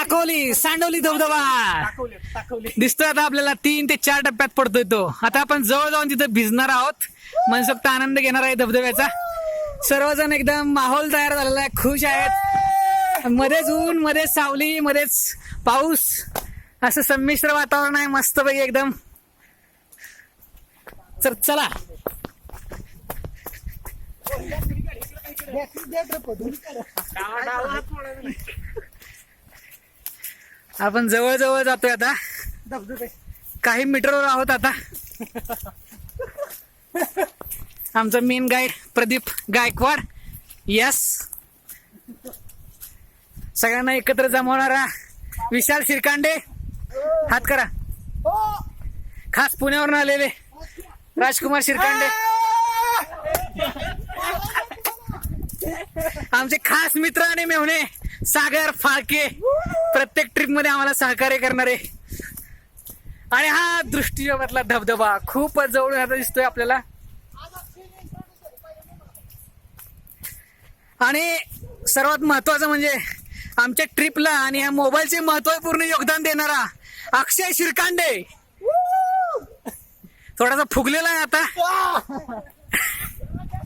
टाकोली सांडवली धबधबा दिसतोय आता आपल्याला 3 ते 4 टप्प्यात पडतोय तो. आता आपण जवळ जाऊन तिथे भिजणार आहोत, मनसोक्त आनंद घेणार आहे धबधब्याचा. सर्वजण एकदम माहोल तयार झालेला आहे, खुश आहेत. मध्येच ऊन, मध्येच सावली, मध्येच पाऊस, असं संमिश्र वातावरण आहे मस्तपैकी एकदम. तर चला आपण जवळ जवळ जातोय आता, काही मीटरवर आहोत आता. आमचा main guide Pradeep Gaikwad. Yes, सगळ्यांना एकत्र जमवणारा विशाल शिरकांडे. हात करा. खास पुण्यावरून आलेले राजकुमार शिरकांडे, आमचे खास मित्र आणि मेहुणे सागर फाळके, प्रत्येक ट्रिप मध्ये आम्हाला सहकार्य करणारे. आणि हा दृष्टियोगातला धबधबा खूपच जवळून आता दिसतोय आपल्याला. आणि सर्वात महत्वाचं म्हणजे आमच्या ट्रिपला आणि या मोबाईलचे महत्वपूर्ण योगदान देणारा अक्षय शिरकांडे. थोडासा फुगलेला आहे आता.